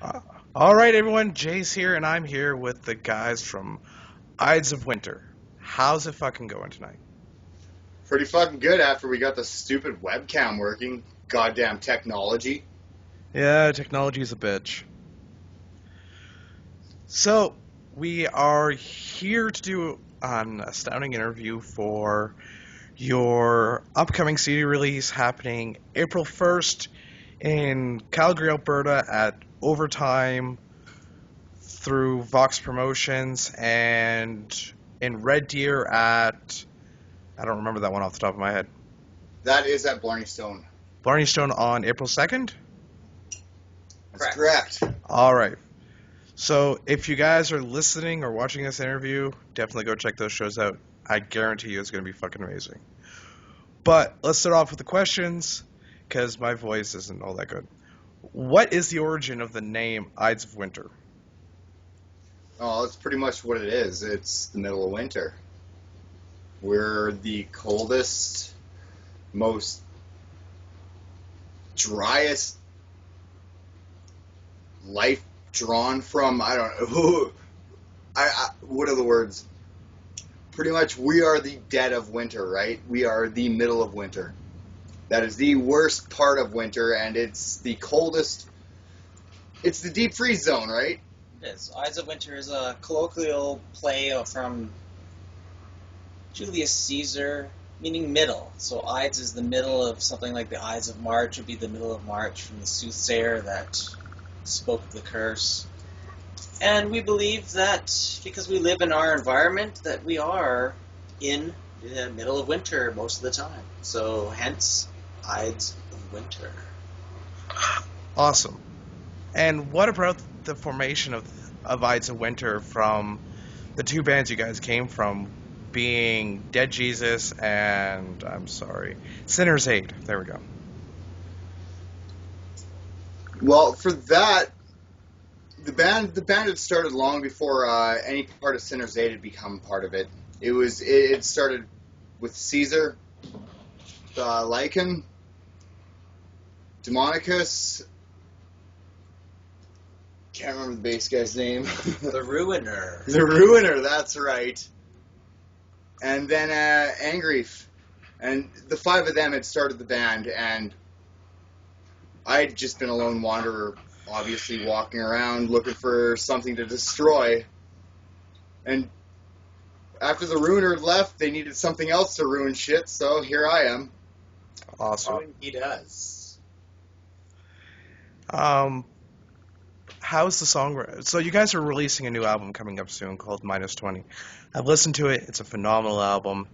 Uh, All right, everyone. Jay's here, and I'm here with the guys from Ides of Winter. How's it fucking going tonight? Pretty fucking good after we got the stupid webcam working. Goddamn technology. Yeah, technology is a bitch. So, we are here to do an astounding interview for your upcoming CD release happening April 1st in Calgary, Alberta at Overtime through Voxx Promotions and in Red Deer at I don't remember that one off the top of my head. That is at Blarney Stone. Blarney Stone on April 2nd? That's correct. All right. So if you guys are listening or watching this interview, definitely go check those shows out. I guarantee you it's going to be fucking amazing. But let's start off with the questions, because my voice isn't all that good. What is the origin of the name Ides of Winter? Oh, that's pretty much what it is. It's the middle of winter. We're the coldest, most driest life drawn from, I don't know, what are the words? Pretty much we are the dead of winter, right? We are the middle of winter. That is the worst part of winter, and it's the coldest. It's the deep freeze zone, right? It is. Ides of Winter is a colloquial play from Julius Caesar, meaning middle. So Ides is the middle of something like the Ides of March would be the middle of March from the soothsayer that spoke of the curse. And we believe that because we live in our environment that we are in the middle of winter most of the time. So hence Ides of Winter. Awesome. And what about the formation of Ides of Winter from the two bands you guys came from, being Dead Jesus and, I'm sorry, Sinner's Aid? There we go. Well, for that, the band had started long before any part of Sinner's Aid had become part of it. It started with Caesar, Lycan, Demonicus. Can't remember the bass guy's name. The Ruiner. The Ruiner, that's right. And then Angrief. And the five of them had started the band, and I'd just been a lone wanderer, obviously walking around looking for something to destroy. And after the Ruiner left, they needed something else to ruin shit, so here I am. Awesome. He does. How's the song? So you guys are releasing a new album coming up soon called -20. I've listened to it. It's a phenomenal album.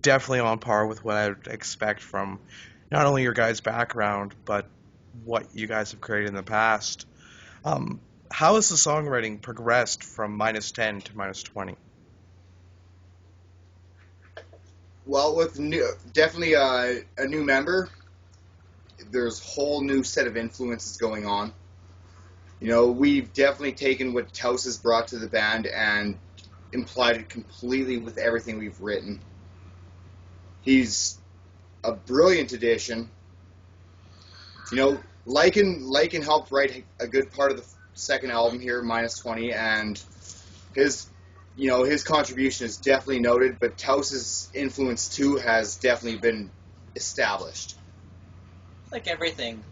Definitely on par with what I would expect from not only your guys' background, but what you guys have created in the past. How has the songwriting progressed from -10 to -20? Well, with definitely a new member, there's a whole new set of influences going on. You know, we've definitely taken what Taus has brought to the band and implied it completely with everything we've written. He's a brilliant addition. You know, Lycan helped write a good part of the second album here, -20, and his contribution is definitely noted, but Taus's influence too has definitely been established. Like everything,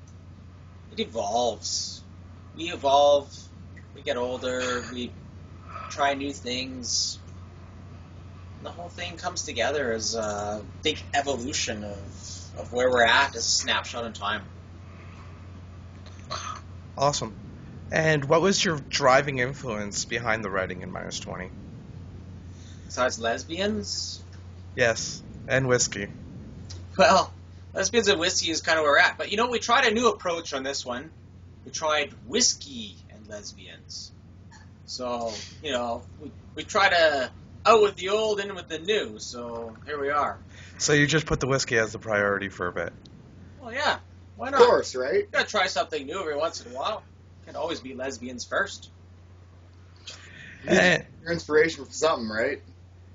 it evolves. We evolve, we get older, we try new things. The whole thing comes together as a big evolution of where we're at as a snapshot in time. Awesome. And what was your driving influence behind the writing in -20? Besides lesbians, Yes, and whiskey. well, lesbians and whiskey is kind of where we're at. But you know, we tried a new approach on this one. We tried whiskey and lesbians. So, you know, we try to out with the old, in with the new. So here we are. So you just put the whiskey as the priority for a bit. Well, yeah, why Of not? course, right? You gotta try something new every once in a while. Can always be lesbians first. And, Your inspiration for something, right?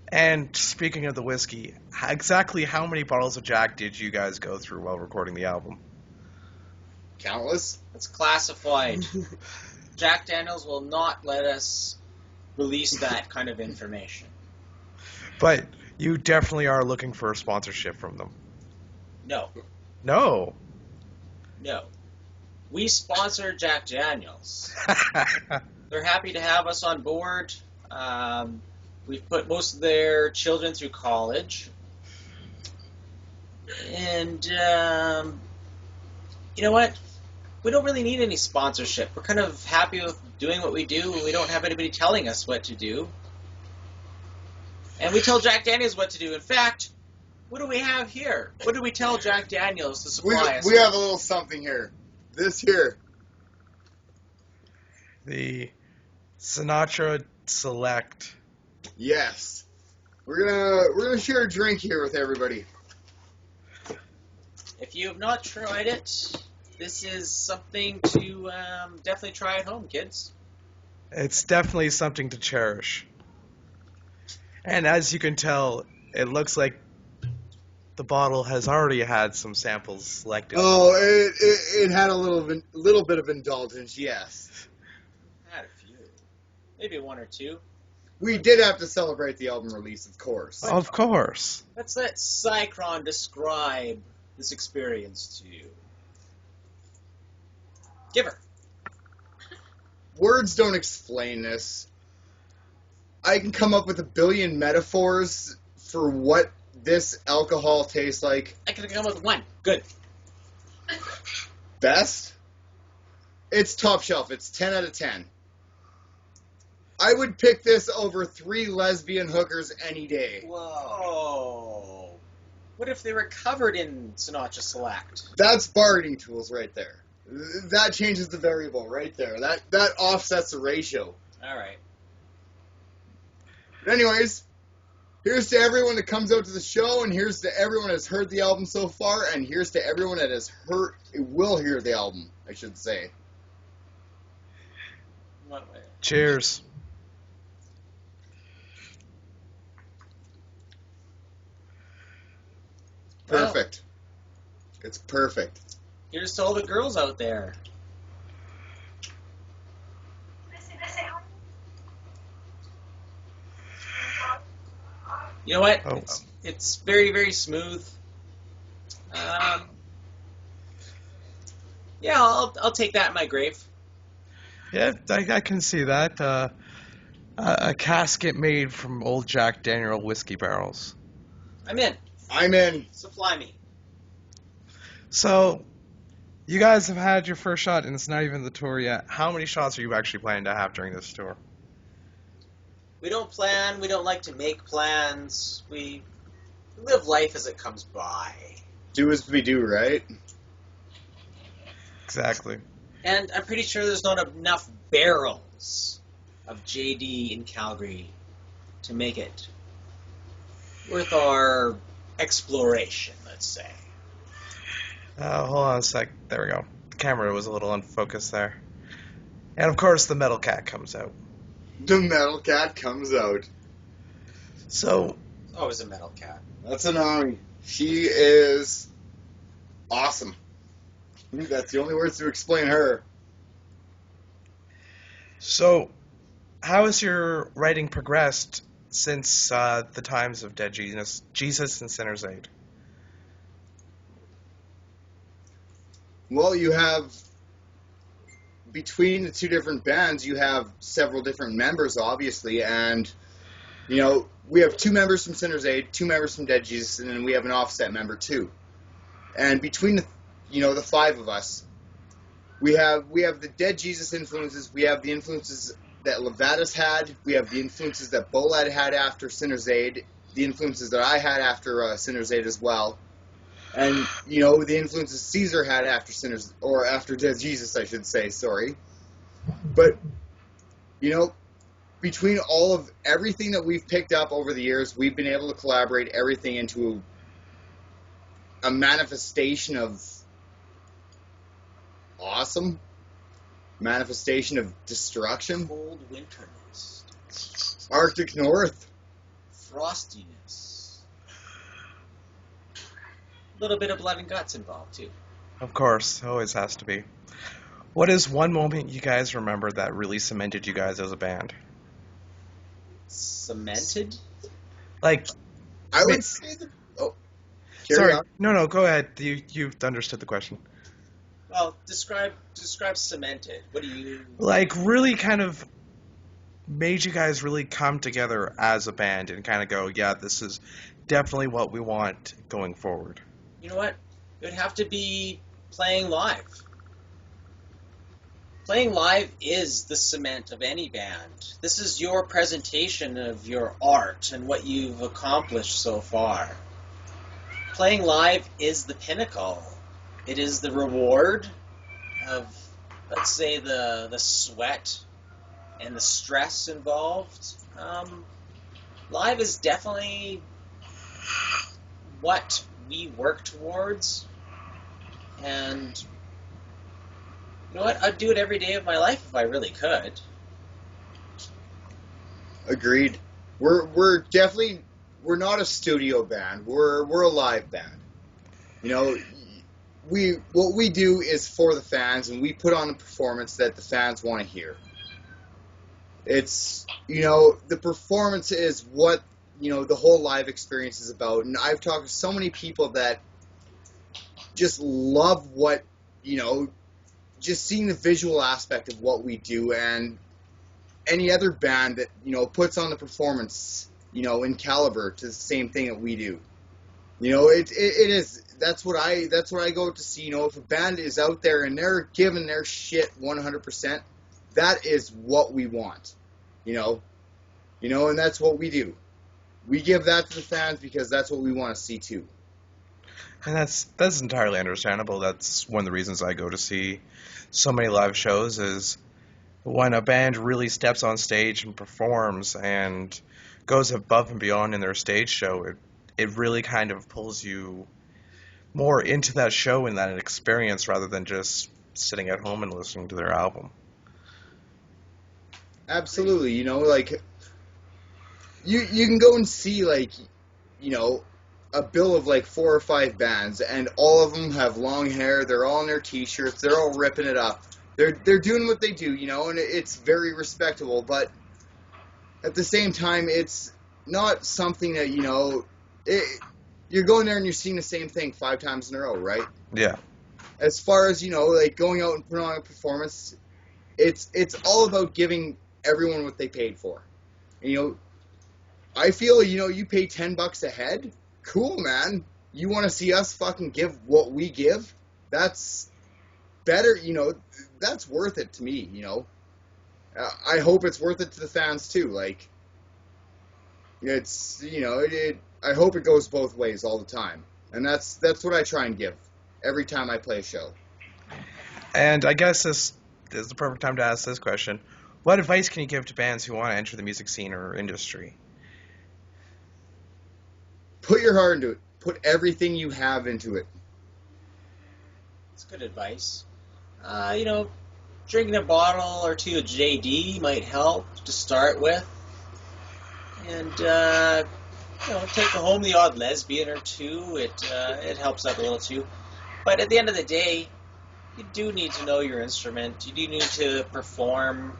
and speaking of the whiskey, exactly how many bottles of Jack did you guys go through while recording the album? Countless. It's classified. Jack Daniels will not let us release that kind of information. But you definitely are looking for a sponsorship from them. No. No. No. We sponsor Jack Daniels. They're happy to have us on board. We've put most of their children through college. And, you know what? We don't really need any sponsorship. We're kind of happy with doing what we do, and we don't have anybody telling us what to do. And we tell Jack Daniels what to do. In fact, what do we have here? What do we tell Jack Daniels to supply us? We have a little something here. This here. The Sinatra Select. Yes. We're gonna share a drink here with everybody. If you have not tried it, this is something to definitely try at home, kids. It's definitely something to cherish. And as you can tell, it looks like the bottle has already had some samples selected. Oh, it had a little bit of indulgence, yes. I had a few. Maybe one or two. We did have to celebrate the album release, of course. Of course. Let's let Psychron describe this experience to you. Give her. Words don't explain this. I can come up with a billion metaphors for what this alcohol tastes like. I can come up with one. Good. Best? It's top shelf. It's 10 out of 10. I would pick this over 3 lesbian hookers any day. Whoa. What if they were covered in Sinatra Select? That's bargaining tools right there. That changes the variable right there. That offsets the ratio. All right. But anyways, here's to everyone that comes out to the show, and here's to everyone that's heard the album so far, and here's to everyone that will hear the album, I should say. What way? Cheers. Perfect. It's perfect. Here's to all the girls out there. You know what? Oh. It's very, very smooth. Yeah, I'll take that in my grave. Yeah, I can see that. A casket made from old Jack Daniel whiskey barrels. I'm in. I'm in. Supply me. So, you guys have had your first shot, and it's not even the tour yet. How many shots are you actually planning to have during this tour? We don't plan. We don't like to make plans. We live life as it comes by. Do as we do, right? Exactly. And I'm pretty sure there's not enough barrels of JD in Calgary to make it worth our exploration, let's say. Hold on a sec. There we go. The camera was a little unfocused there. And of course, the metal cat comes out. The metal cat comes out. So, Always a metal cat. That's Anami. She is awesome. I think that's the only words to explain her. So, how has your writing progressed since the times of Dead Jesus and Sinner's Aid? Well, you have, between the two different bands, you have several different members, obviously, and, you know, we have 2 members from Sinner's Aid, 2 members from Dead Jesus, and then we have an offset member, too. And between the 5 of us, we have the Dead Jesus influences, we have the influences that Levatus had, we have the influences that Bolad had after Sinner's Aid, the influences that I had after Sinner's Aid as well, and, the influences Caesar had after Dead Jesus, I should say, sorry. But, between all of everything that we've picked up over the years, we've been able to collaborate everything into a manifestation of awesome, manifestation of destruction, Cold winter mist. Arctic North, Frostiness. A little bit of blood and guts involved, too. Of course, always has to be. What is one moment you guys remember that really cemented you guys as a band? Cemented? Like, I ma- would say that. Oh, carry sorry, on. no, go ahead. You understood the question. Well, describe cemented. What do you? Like, really kind of made you guys really come together as a band and kind of go, yeah, this is definitely what we want going forward. You know what? It would have to be playing live. Playing live is the cement of any band. This is your presentation of your art and what you've accomplished so far. Playing live is the pinnacle. It is the reward of, let's say, the sweat and the stress involved. Live is definitely what we work towards, and you know what? I'd do it every day of my life if I really could. Agreed. We're definitely we're not a studio band. We're a live band. You know, what we do is for the fans, and we put on a performance that the fans want to hear. It's the performance is what the whole live experience is about. And I've talked to so many people that just love what just seeing the visual aspect of what we do, and any other band that puts on the performance in caliber to the same thing that we do. It is that's what I go to see. If a band is out there and they're giving their shit 100%, that is what we want. And that's what we do. We give that to the fans because that's what we want to see too. And that's entirely understandable. That's one of the reasons I go to see so many live shows is when a band really steps on stage and performs and goes above and beyond in their stage show, it really kind of pulls you more into that show and that experience rather than just sitting at home and listening to their album. Absolutely. Like you can go and see a bill of like 4 or 5 bands, and all of them have long hair. They're all in their t-shirts. They're all ripping it up. They're doing what they do, and it's very respectable. But at the same time, it's not something that you're going there and you're seeing the same thing 5 times in a row, right? Yeah. As far as like going out and putting on a performance, it's all about giving everyone what they paid for. And, I feel you pay $10 a head. Cool, man. You want to see us fucking give what we give? That's better, that's worth it to me, I hope it's worth it to the fans too. Like, it's, I hope it goes both ways all the time. And that's what I try and give every time I play a show. And I guess this is the perfect time to ask this question. What advice can you give to bands who want to enter the music scene or industry? Put your heart into it. Put everything you have into it. It's good advice. Drinking a bottle or two of JD might help to start with. And, take home the odd lesbian or two. It helps out a little too. But at the end of the day, you do need to know your instrument. You do need to perform.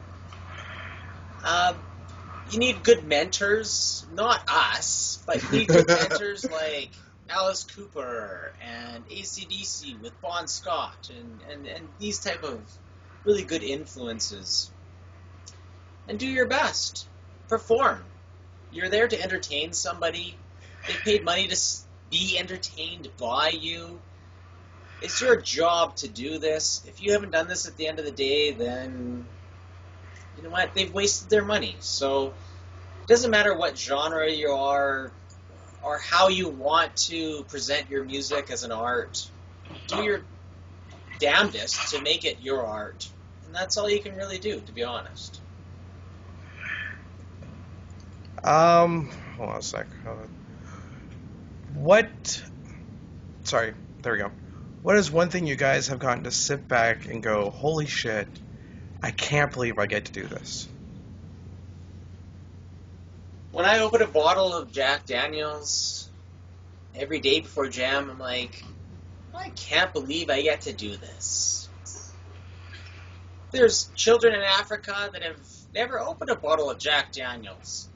You need good mentors, not us, but you need good mentors like Alice Cooper and AC/DC with Bon Scott and these type of really good influences. And do your best. Perform. You're there to entertain somebody. They paid money to be entertained by you. It's your job to do this. If you haven't done this at the end of the day, then you know what? They've wasted their money. So it doesn't matter what genre you are or how you want to present your music as an art. Do your damnedest to make it your art. And that's all you can really do, to be honest. Hold on a sec. Sorry, there we go. What is one thing you guys have gotten to sit back and go, holy shit, I can't believe I get to do this? When I open a bottle of Jack Daniels every day before jam, I'm like, I can't believe I get to do this. There's children in Africa that have never opened a bottle of Jack Daniels.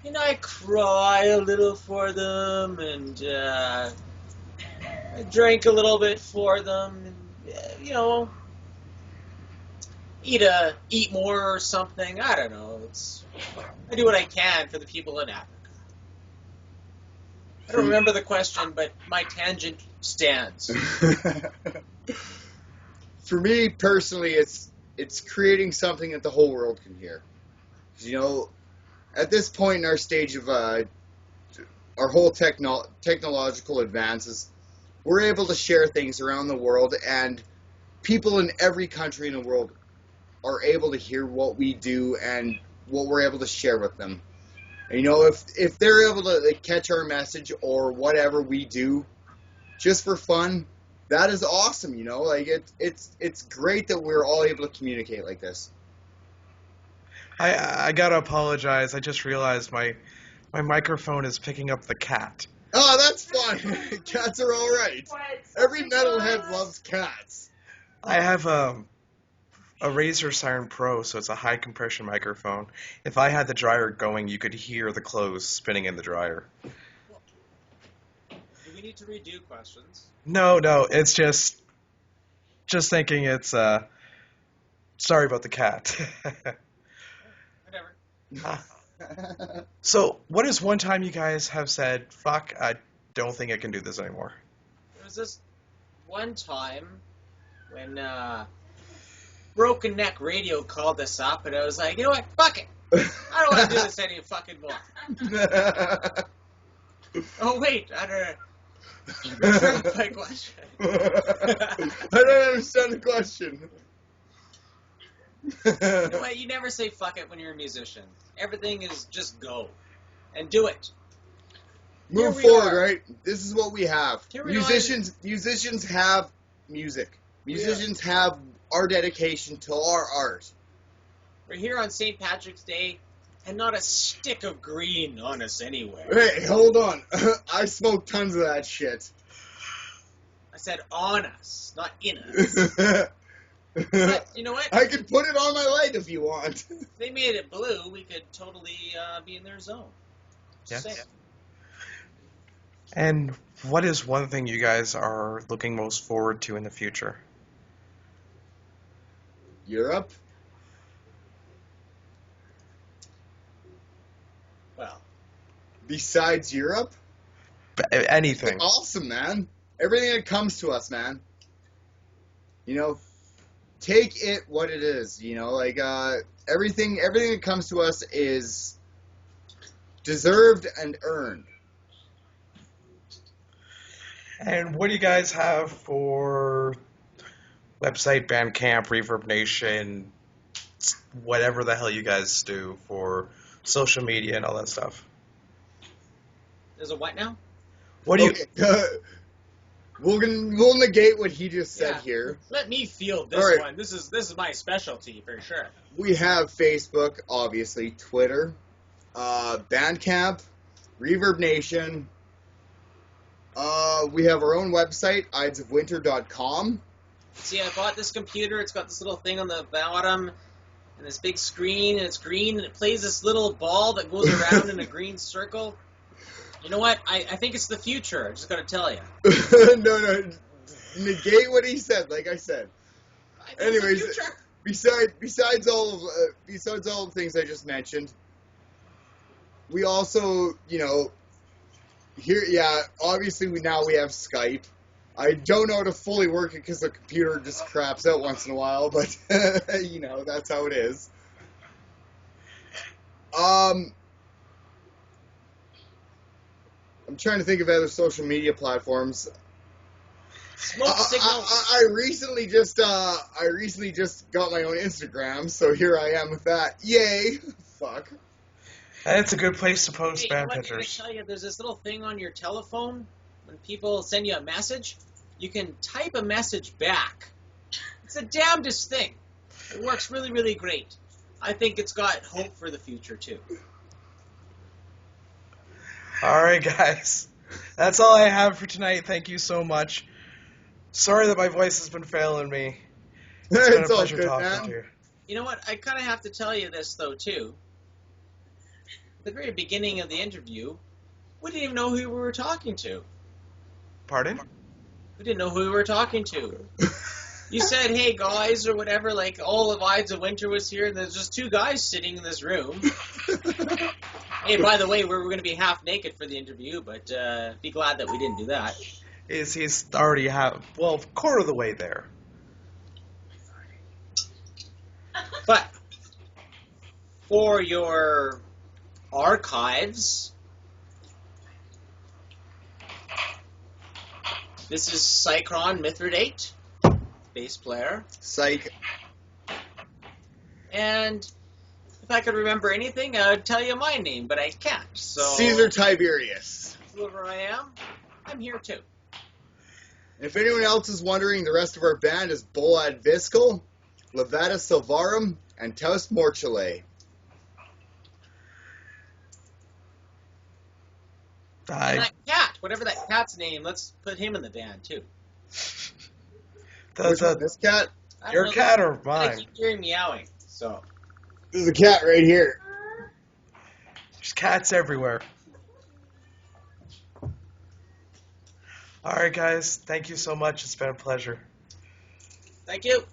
And I cry a little for them, and I drink a little bit for them, and, eat more or something. I don't know. I do what I can for the people in Africa. I don't remember the question, but my tangent stands. For me personally, it's creating something that the whole world can hear. At this point in our stage of our whole technological advances, we're able to share things around the world, and people in every country in the world are able to hear what we do and what we're able to share with them. And, if they're able to catch our message or whatever we do just for fun, that is awesome. It's great that we're all able to communicate like this. I gotta apologize. I just realized my microphone is picking up the cat. Oh, that's fine. Cats are all right. Every metalhead loves cats. I have a Razer Siren Pro, so it's a high compression microphone. If I had the dryer going, you could hear the clothes spinning in the dryer. Do we need to redo questions? No, it's just thinking it's sorry about the cat. Whatever. So, what is one time you guys have said, fuck, I don't think I can do this anymore? There was this one time when Broken Neck Radio called us up, and I was like, you know what, fuck it. I don't want to do this any fucking more. Oh, wait, I don't return my question. I don't understand the question. You know what, you never say fuck it when you're a musician. Everything is just go. And do it. Move forward, right? This is what we have. Musicians have music. Musicians have our dedication to our art. We're here on St. Patrick's Day, and not a stick of green on us anywhere. Hey, hold on. I smoke tons of that shit. I said on us, not in us. But, you know what? I could put it on my leg if you want. If they made it blue, we could totally be in their zone. Just Yes. saying. And what is one thing you guys are looking most forward to in the future? Europe? Well, Besides Europe? Anything. Awesome, man. Everything that comes to us, man. Take it what it is. Everything that comes to us is deserved and earned. And what do you guys have for website, Bandcamp, Reverb Nation, whatever the hell you guys do for social media and all that stuff? there's a what now? What do you... Okay. We'll negate what he just said here. Let me field this one. This is my specialty for sure. We have Facebook, obviously, Twitter, Bandcamp, Reverb Nation. We have our own website, idesofwinter.com. See, I bought this computer. It's got this little thing on the bottom and this big screen, and it's green, and it plays this little ball that goes around in a green circle. You know what? I think it's the future. I just got to tell you. No. Negate what he said, like I said. Anyways, besides all the things I just mentioned, we also, obviously we have Skype. I don't know how to fully work it because the computer just craps out once in a while, but that's how it is. I'm trying to think of other social media platforms. Smoke signal. I recently just got my own Instagram, so here I am with that. Yay! Fuck. It's a good place to post Hey, band what pictures. Did I tell you? There's this little thing on your telephone. When people send you a message, you can type a message back. It's the damnedest thing. It works really, really great. I think it's got hope for the future, too. All right, guys. That's all I have for tonight. Thank you so much Sorry that my voice has been failing me. It's been a It's all pleasure good, talking man. to you. You know what? I kind of have to tell you this, though, too. At the very beginning of the interview, we didn't even know who we were talking to. Pardon? We didn't know who we were talking to. You said, hey, guys, or whatever, like, all of Ides of Winter was here, and there's just two guys sitting in this room. Hey, by the way, we're going to be half naked for the interview, but be glad that we didn't do that. He's already quarter of the way there. But for your archives, this is Psychron Mithridate, bass player. Psych. And if I could remember anything, I would tell you my name, but I can't. So Caesar Tiberius. whoever I am, I'm here too. If anyone else is wondering, the rest of our band is Bolad Viscal, Levata Silvarum, and Taus Morchale. And that cat, whatever that cat's name, let's put him in the band too. Which one, this cat? I don't Your know, cat or I mine? keep hearing meowing, so. There's a cat right here. There's cats everywhere. Alright guys, thank you so much. It's been a pleasure. Thank you.